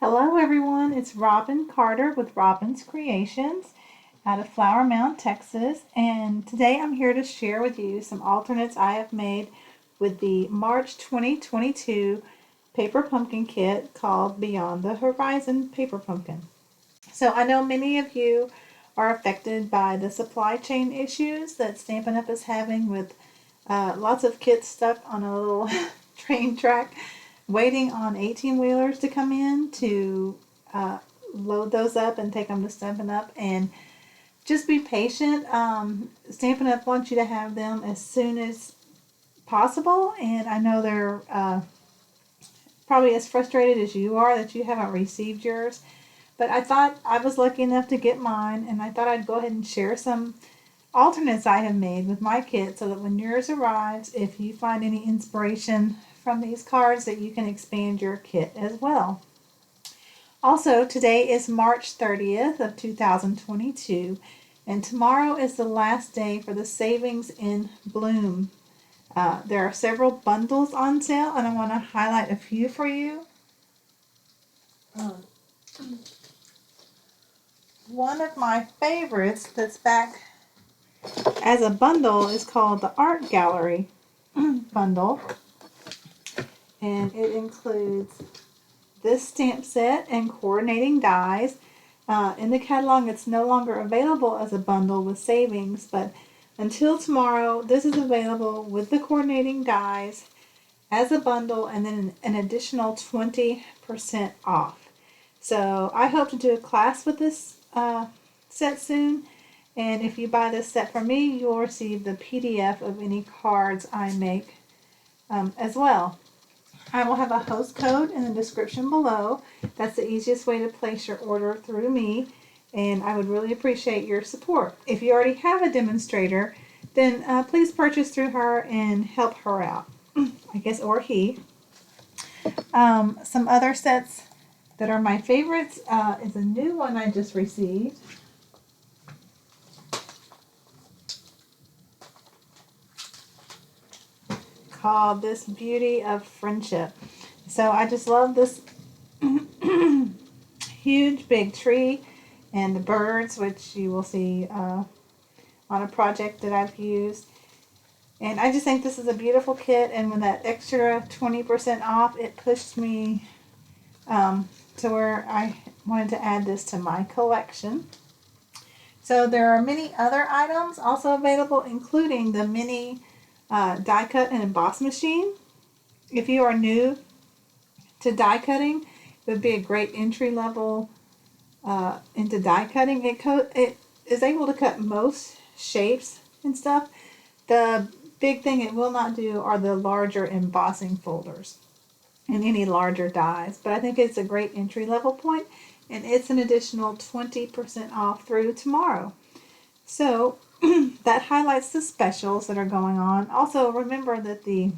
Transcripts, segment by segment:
Hello everyone, it's Robin Carter with Robin's Creations out of Flower Mound, Texas, and today I'm here to share with you some alternates I have made with the March 2022 paper pumpkin kit called Beyond the Horizon Paper Pumpkin. So I know many of you are affected by the supply chain issues that Stampin' Up! Is having with lots of kits stuck on a little train track waiting on 18-wheelers to come in to load those up and take them to Stampin' Up! And just be patient. Stampin' Up! Wants you to have them as soon as possible, and I know they're probably as frustrated as you are that you haven't received yours. But I thought I was lucky enough to get mine, and I thought I'd go ahead and share some alternates I have made with my kit so that when yours arrives, if you find any inspiration from these cards, that you can expand your kit as well. Also, today is March 30th of 2022, and tomorrow is the last day for the Savings in Bloom. There are several bundles on sale, and I want to highlight a few for you. One of my favorites that's back as a bundle is called the Art Gallery bundle, and it includes this stamp set and coordinating dies. In the catalog, it's no longer available as a bundle with savings, but until tomorrow, this is available with the coordinating dies as a bundle and then an additional 20% off. So I hope to do a class with this set soon, and if you buy this set from me, you'll receive the PDF of any cards I make as well. I will have a host code in the description below. That's the easiest way to place your order through me, and I would really appreciate your support. If you already have a demonstrator, then please purchase through her and help her out, I guess, or he. Some other sets that are my favorites is a new one I just received. Called This Beauty of Friendship. So I just love this huge big tree and the birds, which you will see on a project that I've used. And I just think this is a beautiful kit, and with that extra 20% off, it pushed me to where I wanted to add this to my collection. So there are many other items also available, including the mini die cut and emboss machine. If you are new to die cutting, it would be a great entry level into die cutting. It is able to cut most shapes and stuff. The big thing it will not do are the larger embossing folders and any larger dies, but I think it's a great entry level point, and it's an additional 20% off through tomorrow. So that highlights the specials that are going on. Also, remember that the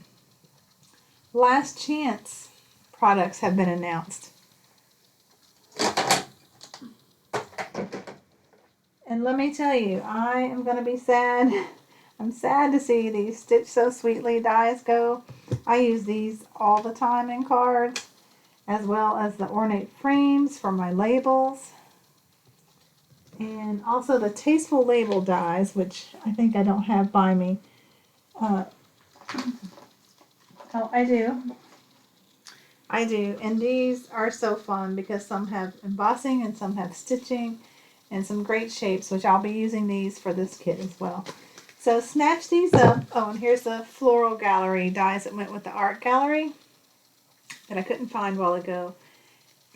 last chance products have been announced. And let me tell you, I am going to be sad. I'm sad to see these Stitch So Sweetly dies go. I use these all the time in cards, as well as the ornate frames for my labels. And also the Tasteful Label dies, which I think I don't have by me. Oh, I do. And these are so fun because some have embossing and some have stitching and some great shapes, which I'll be using these for this kit as well. So snatch these up. Oh, and here's the Floral Gallery dies that went with the Art Gallery that I couldn't find a while ago.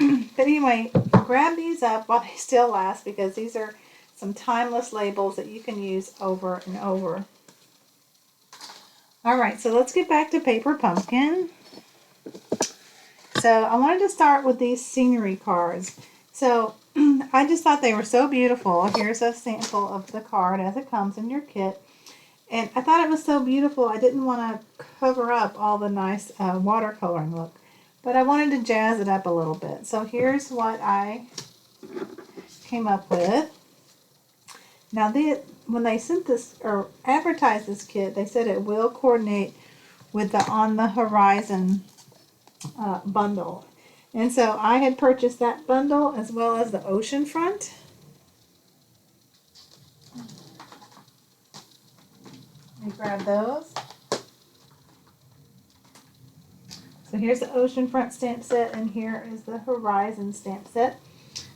But anyway, grab these up while they still last, because these are some timeless labels that you can use over and over. Alright, so let's get back to Paper Pumpkin. So I wanted to start with these scenery cards. So I just thought they were so beautiful. Here's a sample of the card as it comes in your kit. And I thought it was so beautiful, I didn't want to cover up all the nice watercoloring look. But I wanted to jazz it up a little bit. So here's what I came up with. Now, when they sent this or advertised this kit, they said it will coordinate with the On the Horizon bundle. And so I had purchased that bundle as well as the ocean front. Let me grab those. So here's the ocean front stamp set, and here is the horizon stamp set.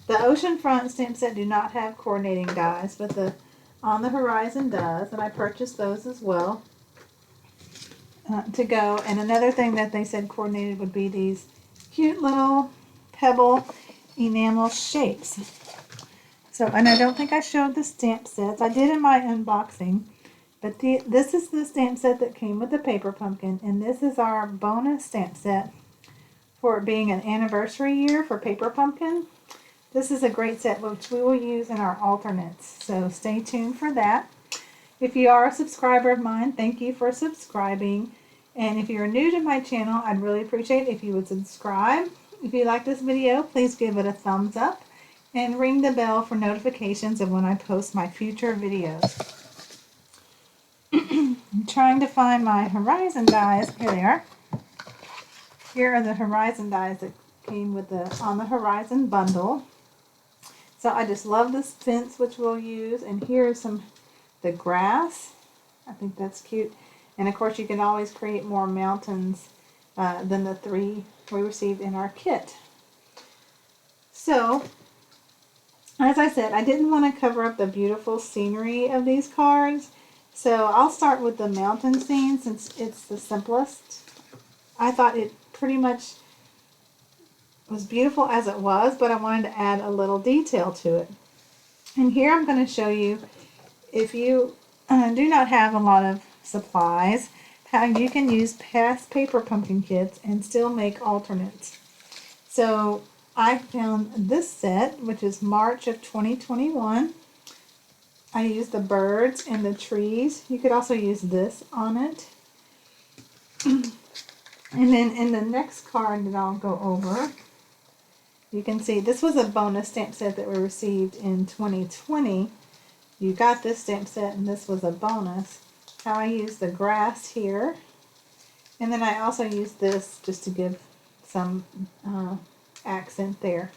The ocean front stamp set do not have coordinating dies, but the on the horizon does, and I purchased those as well to go. And another thing that they said coordinated would be these cute little pebble enamel shapes. So, and I don't think I showed the stamp sets. I did in my unboxing, but this is the stamp set that came with the paper pumpkin, and this is our bonus stamp set for it being an anniversary year for paper pumpkin. This is a great set which we will use in our alternates, so stay tuned for that. If you are a subscriber of mine, thank you for subscribing. And if you're new to my channel, I'd really appreciate it if you would subscribe. If you like this video, please give it a thumbs up and ring the bell for notifications of when I post my future videos. I'm trying to find my horizon dies. Here they are. Here are the horizon dies that came with the On the Horizon bundle. So I just love this fence which we'll use, and here's the grass. I think that's cute. And of course you can always create more mountains than the 3 we received in our kit. So, as I said, I didn't want to cover up the beautiful scenery of these cards. So I'll start with the mountain scene since it's the simplest. I thought it pretty much was beautiful as it was, but I wanted to add a little detail to it. And here I'm going to show you, if you do not have a lot of supplies, how you can use past paper pumpkin kits and still make alternates. So I found this set, which is March of 2021. I used the birds and the trees. You could also use this on it. And then in the next card that I'll go over, you can see this was a bonus stamp set that we received in 2020. You got this stamp set and this was a bonus. How I used the grass here. And then I also used this just to give some accent there.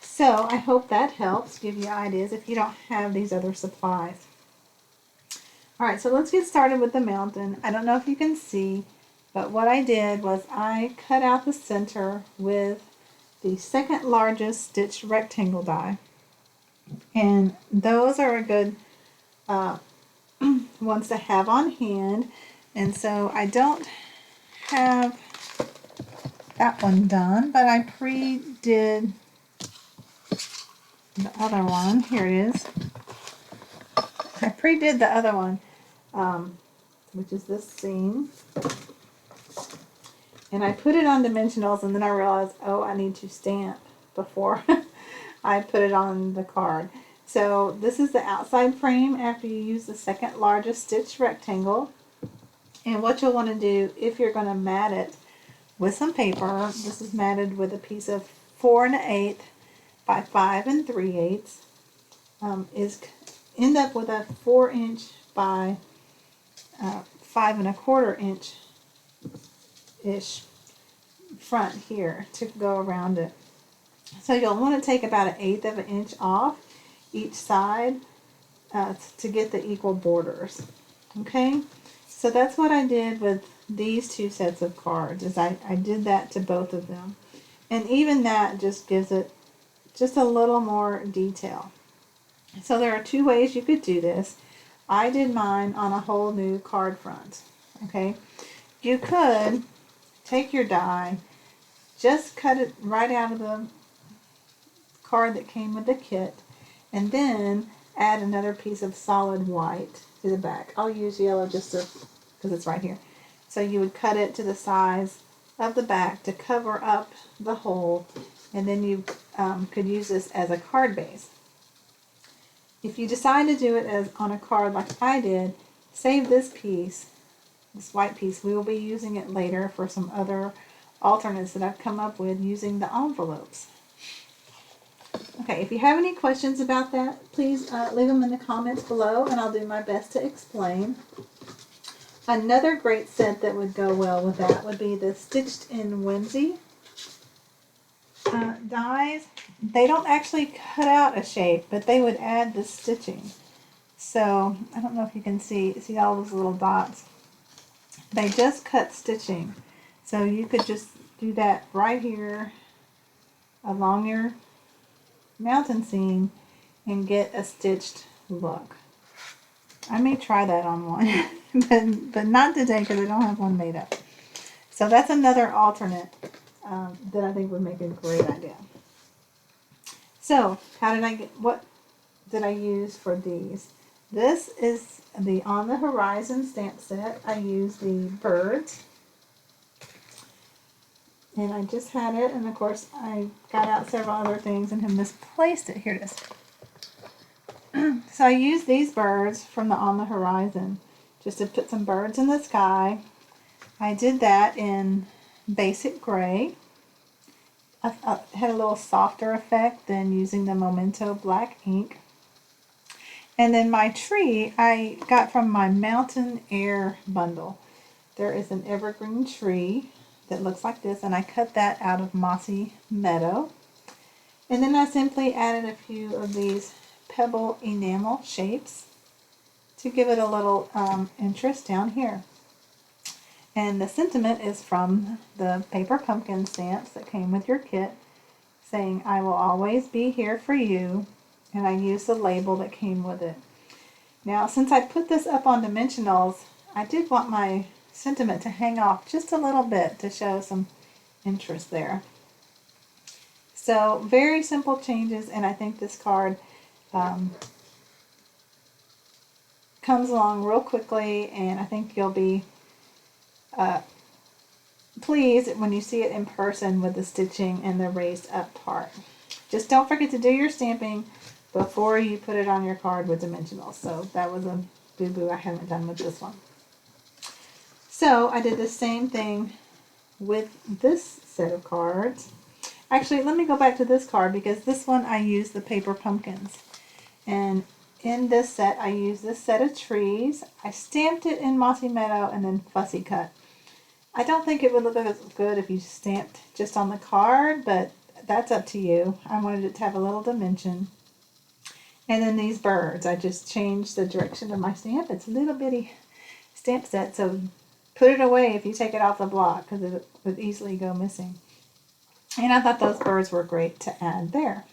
So I hope that helps give you ideas if you don't have these other supplies. Alright, so let's get started with the mountain. I don't know if you can see, but what I did was I cut out the center with the second largest stitched rectangle die. And those are a good ones to have on hand. And so I don't have that one done, but I pre-did the other one. Here it is. I pre-did the other one, which is this seam. And I put it on dimensionals, and then I realized, oh, I need to stamp before I put it on the card. So this is the outside frame after you use the second largest stitched rectangle. And what you'll want to do if you're going to mat it with some paper, this is matted with a piece of 4 1/8 by 5 3/8, is end up with a 4-inch by 5 1/4 inch ish front here to go around it. So you'll want to take about 1/8 of an inch off each side to get the equal borders. Okay, so that's what I did with these two sets of cards, is I did that to both of them. And even that just gives it just a little more detail. So there are 2 ways you could do this. I did mine on a whole new card front. Okay, you could take your die, just cut it right out of the card that came with the kit, and then add another piece of solid white to the back. I'll use yellow just because it's right here. So you would cut it to the size of the back to cover up the hole, and then you could use this as a card base. If you decide to do it as on a card like I did, save this piece, this white piece. We will be using it later for some other alternates that I've come up with using the envelopes. Okay, if you have any questions about that, please leave them in the comments below, and I'll do my best to explain. Another great set that would go well with that would be the Stitched in Whimsy. dies, they don't actually cut out a shape, but they would add the stitching. So I don't know if you can see all those little dots. They just cut stitching. So you could just do that right here along your mountain scene and get a stitched look. I may try that on one, but not today because I don't have one made up. So that's another alternate that I think would make a great idea. So what did I use for these? This is the On the Horizon stamp set. I used the birds. And I just had it, and of course I got out several other things and have misplaced it. Here it is. So I used these birds from the On the Horizon just to put some birds in the sky. I did that in basic gray. I had a little softer effect than using the Memento black ink. And then my tree I got from my Mountain Air bundle. There is an evergreen tree that looks like this, and I cut that out of Mossy Meadow. And then I simply added a few of these pebble enamel shapes to give it a little interest down here. And the sentiment is from the paper pumpkin stamps that came with your kit, saying, "I will always be here for you," and I used the label that came with it. Now, since I put this up on dimensionals, I did want my sentiment to hang off just a little bit to show some interest there. So very simple changes, and I think this card comes along real quickly, and I think you'll be pleased when you see it in person with the stitching and the raised up part. Just don't forget to do your stamping before you put it on your card with dimensionals. So that was a boo-boo I haven't done with this one. So I did the same thing with this set of cards. Actually, let me go back to this card because this one I used the paper pumpkins. And in this set, I used this set of trees. I stamped it in Mossy Meadow and then fussy cut. I don't think it would look as good if you stamped just on the card, but that's up to you. I wanted it to have a little dimension. And then these birds, I just changed the direction of my stamp. It's a little bitty stamp set, so put it away if you take it off the block because it would easily go missing. And I thought those birds were great to add there.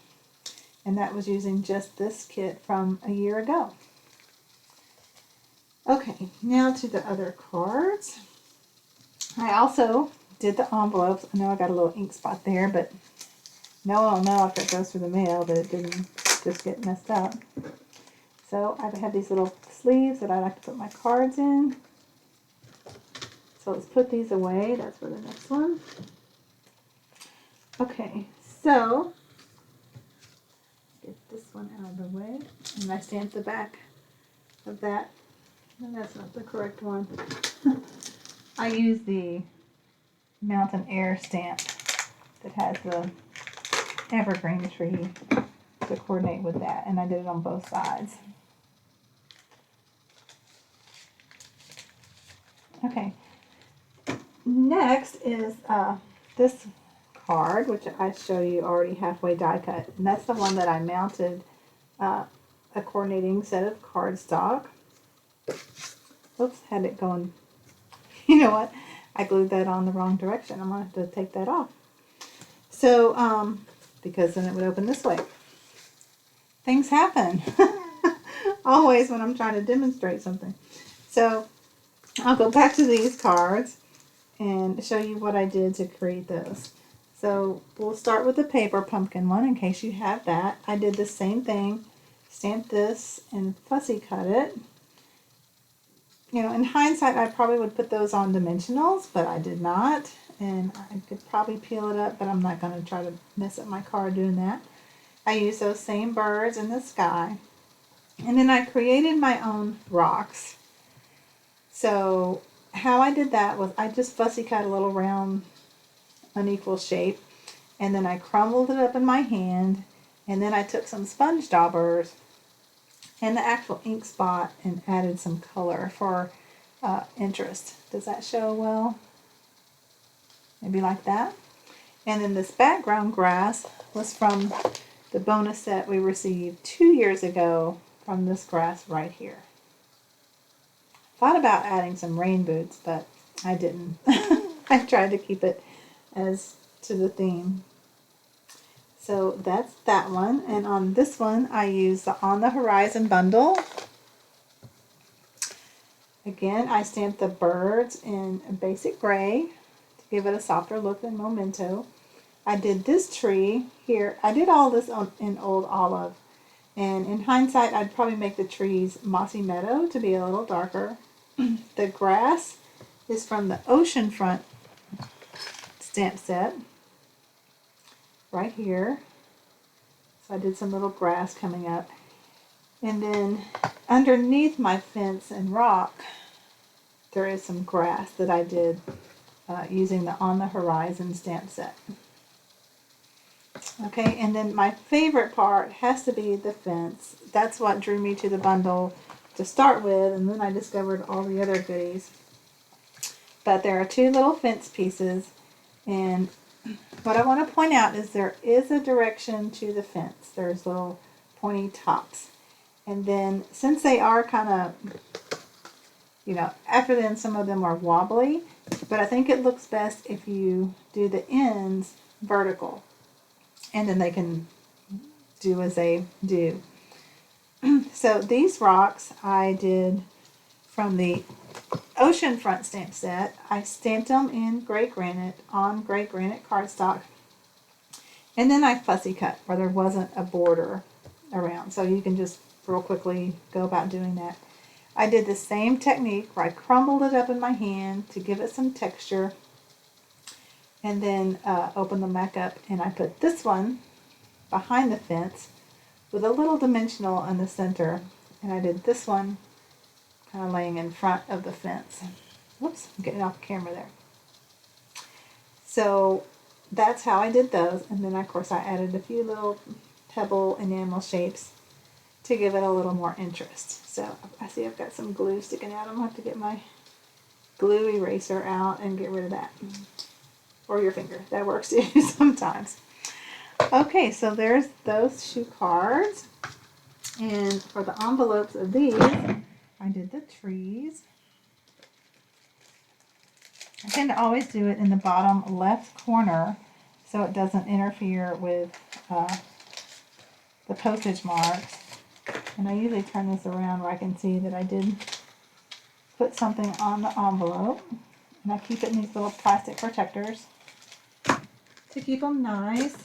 And that was using just this kit from a year ago. Okay, now to the other cards. I also did the envelopes. I know I got a little ink spot there, but no one will know if it goes through the mail that it didn't just get messed up. So I have these little sleeves that I like to put my cards in. So let's put these away. That's for the next one. Okay, so get this one out of the way. And I stamped the back of that. And that's not the correct one. I use the Mountain Air stamp that has the evergreen tree to coordinate with that. And I did it on both sides. Okay. Next is this card, which I show you already halfway die cut. And that's the one that I mounted a coordinating set of cardstock. Oops, had it going. You know what? I glued that on the wrong direction. I'm going to have to take that off. So, because then it would open this way. Things happen. Always when I'm trying to demonstrate something. So, I'll go back to these cards and show you what I did to create those. So we'll start with the paper pumpkin one in case you have that. I did the same thing, stamped this and fussy cut it. You know, in hindsight, I probably would put those on dimensionals, but I did not. And I could probably peel it up, but I'm not going to try to mess up my card doing that. I used those same birds in the sky. And then I created my own rocks. So how I did that was I just fussy cut a little round unequal shape, and then I crumbled it up in my hand, and then I took some sponge daubers and the actual ink spot and added some color for interest. Does that show well? Maybe like that. And then this background grass was from the bonus set we received 2 years ago from this grass right here. Thought about adding some rain boots, but I didn't. I tried to keep it as to the theme. So that's that one. And on this one, I used the On the Horizon bundle. Again, I stamped the birds in a basic gray to give it a softer look than Memento. I did this tree here. I did all this in Old Olive. And in hindsight, I'd probably make the trees Mossy Meadow to be a little darker. The grass is from the Oceanfront stamp set right here. So I did some little grass coming up. And then underneath my fence and rock, there is some grass that I did using the On the Horizon stamp set. Okay, and then my favorite part has to be the fence. That's what drew me to the bundle to start with, and then I discovered all the other goodies. But there are two little fence pieces, and what I want to point out is there is a direction to the fence. There's little pointy tops. And then since they are kind of, after then some of them are wobbly, but I think it looks best if you do the ends vertical. And then they can do as they do. So these rocks I did from the Oceanfront stamp set. I stamped them in gray granite on gray granite cardstock. And then I fussy cut where there wasn't a border around. So you can just real quickly go about doing that. I did the same technique where I crumbled it up in my hand to give it some texture. And then opened them back up, and I put this one behind the fence with a little dimensional in the center, and I did this one kind of laying in front of the fence. Whoops, I'm getting off camera there. So that's how I did those, and then of course I added a few little pebble enamel shapes to give it a little more interest. So I see I've got some glue sticking out. I'm going to have to get my glue eraser out and get rid of that. Or your finger. That works too sometimes. Okay, so there's those shoe cards. And for the envelopes of these, I did the trees. I tend to always do it in the bottom left corner so it doesn't interfere with the postage marks. And I usually turn this around where I can see that I did put something on the envelope. And I keep it in these little plastic protectors to keep them nice.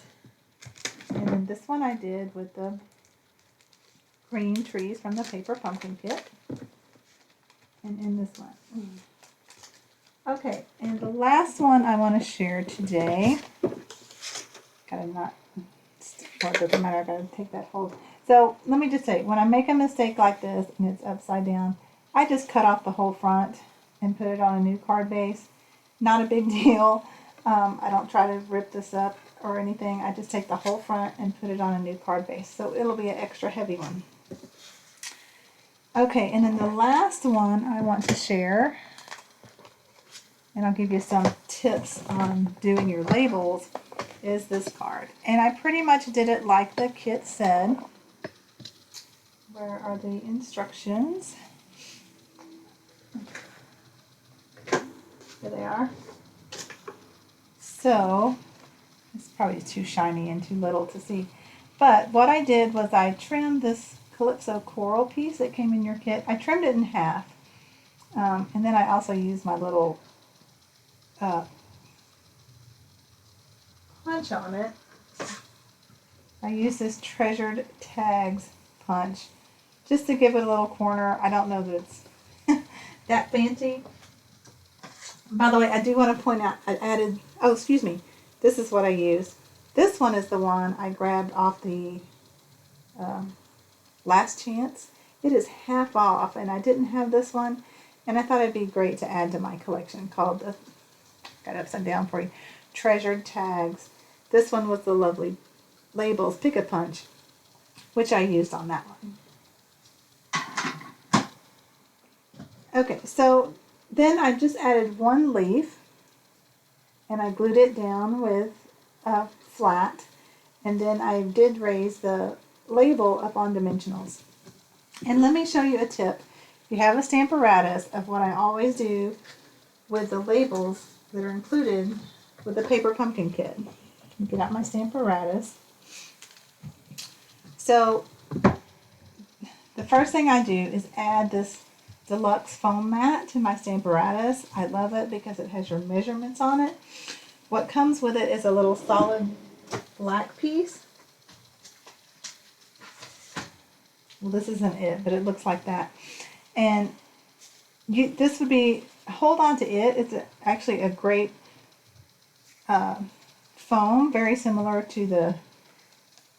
And then this one I did with the green trees from the paper pumpkin kit. And in this one. Okay, and the last one I want to share today. Gotta not, well, it doesn't matter, I gotta take that hold. So let me just say, when I make a mistake like this and it's upside down, I just cut off the whole front and put it on a new card base. Not a big deal. I don't try to rip this up or anything. I just take the whole front and put it on a new card base. So it'll be an extra heavy one. Okay, and then the last one I want to share, and I'll give you some tips on doing your labels, is this card. And I pretty much did it like the kit said. Where are the instructions? Here they are. So, it's probably too shiny and too little to see. But what I did was I trimmed this Calypso coral piece that came in your kit. I trimmed it in half. And then I also used my little punch on it. I used this Treasured Tags punch just to give it a little corner. I don't know that it's that fancy. By the way, I do want to point out, I added, oh, excuse me, this is what I used. This one is the one I grabbed off the Last Chance. It is half off, and I didn't have this one, and I thought it'd be great to add to my collection, called the, got it upside down for you, Treasured Tags. This one was the lovely Labels Pick-a-Punch, which I used on that one. Okay, so then I just added one leaf, and I glued it down with flat, and then I did raise the label up on dimensionals. And let me show you a tip. If you have a Stamparatus, of what I always do with the labels that are included with the paper pumpkin kit. Get out my Stamparatus. So the first thing I do is add this deluxe foam mat to my Stamparatus. I love it because it has your measurements on it. What comes with it is a little solid black piece. Well, this isn't it, but it looks like that. And this would be, hold on to it. It's actually a great foam, very similar to the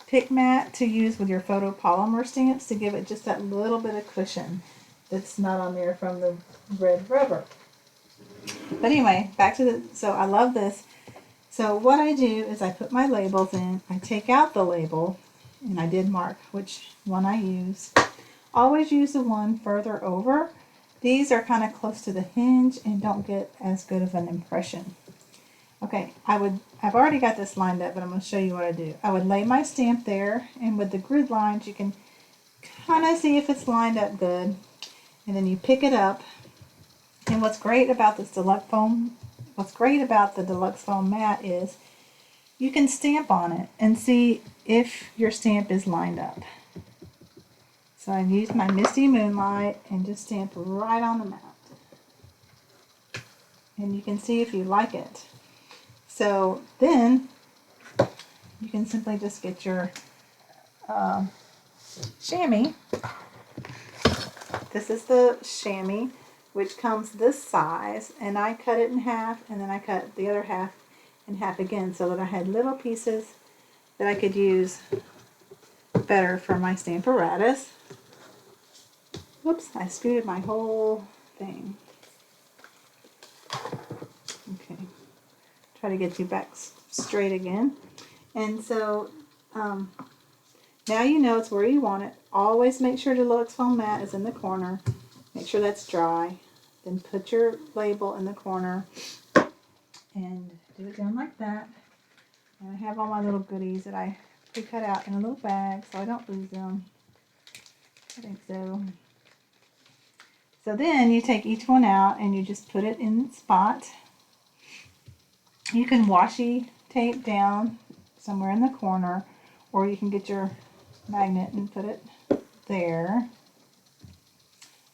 pick mat to use with your photopolymer stamps to give it just that little bit of cushion that's not on there from the red rubber. But anyway, back to the, so I love this. So what I do is I put my labels in, I take out the label, and I did mark which one I use. Always use the one further over. These are kind of close to the hinge and don't get as good of an impression. Okay, I've already got this lined up, but I'm going to show you what I do. I would lay my stamp there, and with the grid lines you can kind of see if it's lined up good. And then you pick it up. And what's great about this deluxe foam, what's great about the deluxe foam mat is you can stamp on it and see if your stamp is lined up. So I've used my Misty Moonlight and just stamp right on the mat. And you can see if you like it. So then you can simply just get your chamois. This is the chamois, which comes this size, and I cut it in half, and then I cut the other half in half again so that I had little pieces that I could use better for my Stamparatus. Whoops, I scooted my whole thing. Okay, try to get you back straight again. And so now you know it's where you want it. Always make sure the deluxe foam mat is in the corner. Make sure that's dry. Then put your label in the corner and do it down like that. And I have all my little goodies that I pre-cut out in a little bag so I don't lose them. I think so. So then you take each one out and you just put it in the spot. You can washi tape down somewhere in the corner, or you can get your magnet and put it there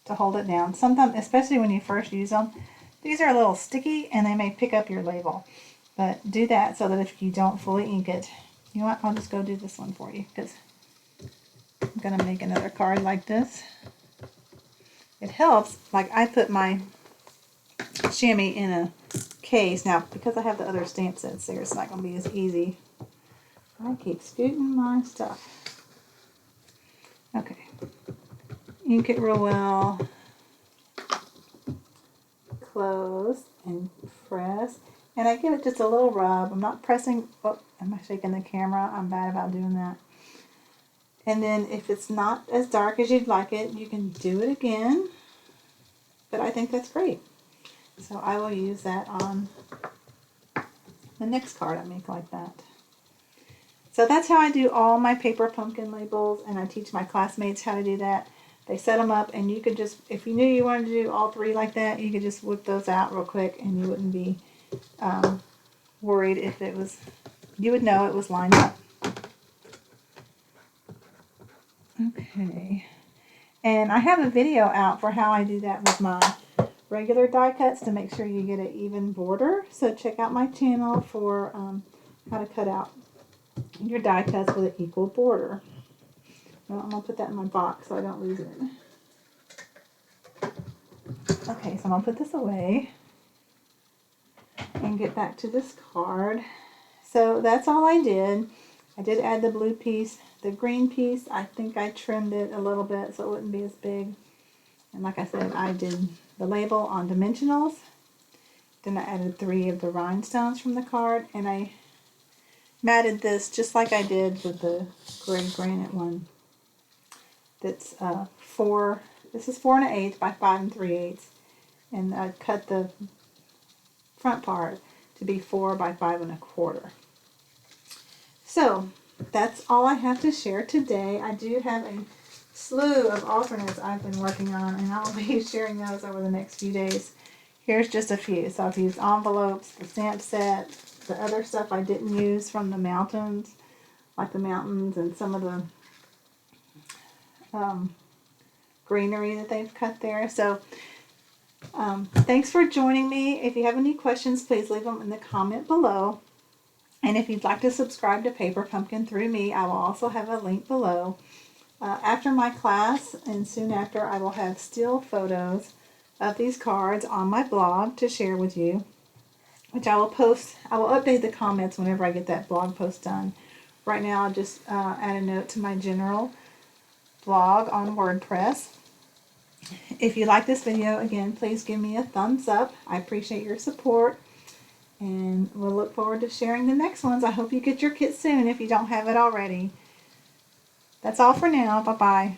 to hold it down. Sometimes, especially when you first use them, these are a little sticky and they may pick up your label. But do that so that if you don't fully ink it, you know what, I'll just go do this one for you because I'm going to make another card like this. It helps, like I put my chamois in a case. Now, because I have the other stamp sets there, it's not going to be as easy. I keep scooting my stuff. Okay. Ink it real well. Close and press. And I give it just a little rub. I'm not pressing. Oh, am I shaking the camera? I'm bad about doing that. And then if it's not as dark as you'd like it, you can do it again. But I think that's great. So I will use that on the next card I make like that. So that's how I do all my paper pumpkin labels, and I teach my classmates how to do that. They set them up, and you could just, if you knew you wanted to do all three like that, you could just whip those out real quick, and you wouldn't be worried if it was, you would know it was lined up. Okay. And I have a video out for how I do that with my regular die cuts to make sure you get an even border. So check out my channel for how to cut out your die cuts with an equal border. Well, I'm going to put that in my box so I don't lose it. Okay, so I'm going to put this away and get back to this card. So that's all I did. I did add the blue piece. The green piece, I think I trimmed it a little bit so it wouldn't be as big. And like I said, I did the label on dimensionals. Then I added 3 of the rhinestones from the card, and I matted this just like I did with the gray granite one. That's 4. This is 4 1/8 by 5 3/8, and I cut the front part to be 4 by 5 1/4. So that's all I have to share today. I do have a slew of alternates I've been working on, and I'll be sharing those over the next few days. Here's just a few. So I've used envelopes, the stamp set, the other stuff I didn't use from the mountains, like the mountains and some of the greenery that they've cut there. So thanks for joining me. If you have any questions, please leave them in the comment below. And if you'd like to subscribe to Paper Pumpkin through me, I will also have a link below. After my class and soon after, I will have still photos of these cards on my blog to share with you, which I will post. I will update the comments whenever I get that blog post done. Right now, I'll just add a note to my general blog on WordPress. If you like this video, again, please give me a thumbs up. I appreciate your support. And we'll look forward to sharing the next ones. I hope you get your kit soon if you don't have it already. That's all for now. Bye-bye.